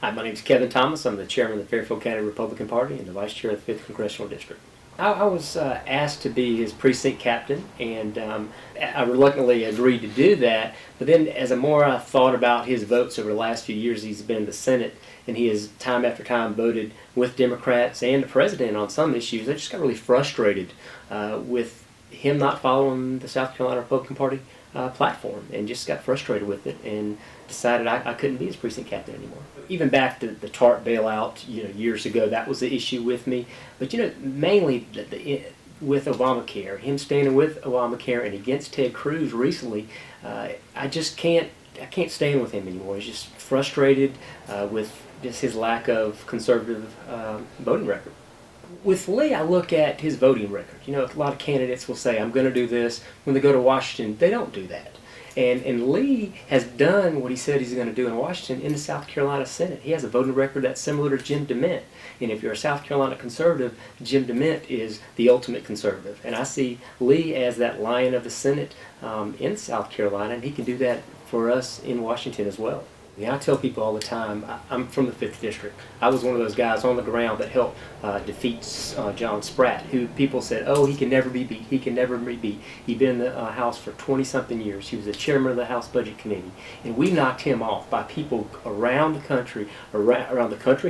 Hi, my name is Kevin Thomas. I'm the chairman of the Fairfield County Republican Party and the vice chair of the 5th Congressional District. I was asked to be his precinct captain, and I reluctantly agreed to do that. But then, as I thought about his votes over the last few years, he's been in the Senate, and he has time after time voted with Democrats and the president on some issues. I just got really frustrated with him not following the South Carolina Republican Party platform, and just got frustrated with it and decided I couldn't be his precinct captain anymore. Even back to the TARP bailout, years ago, that was the issue with me. But mainly with Obamacare, him standing with Obamacare and against Ted Cruz recently, I can't stand with him anymore. He's just frustrated with just his lack of conservative voting record. With Lee, I look at his voting record. A lot of candidates will say, I'm going to do this. When they go to Washington, they don't do that. And Lee has done what he said he's going to do in Washington in the South Carolina Senate. He has a voting record that's similar to Jim DeMint. And if you're a South Carolina conservative, Jim DeMint is the ultimate conservative. And I see Lee as that lion of the Senate in South Carolina, and he can do that for us in Washington as well. I tell people all the time, I'm from the 5th District. I was one of those guys on the ground that helped defeat John Spratt, who people said, oh, he can never be beat, he can never be beat. He'd been in the House for 20-something years. He was the chairman of the House Budget Committee. And we knocked him off by people around the country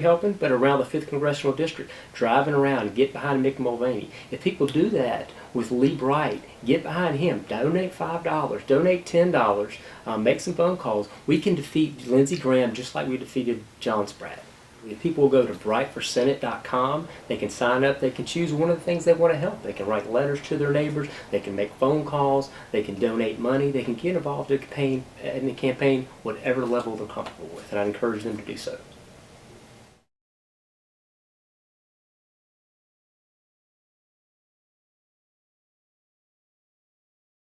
helping, but around the 5th Congressional District, driving around and get behind Mick Mulvaney. If people do that with Lee Bright, get behind him, donate $5, donate $10, make some phone calls. We can defeat Lindsey Graham just like we defeated John Spratt. If people will go to brightforsenate.com, they can sign up, they can choose one of the things they want to help. They can write letters to their neighbors, they can make phone calls, they can donate money, they can get involved in the campaign whatever level they're comfortable with, and I encourage them to do so.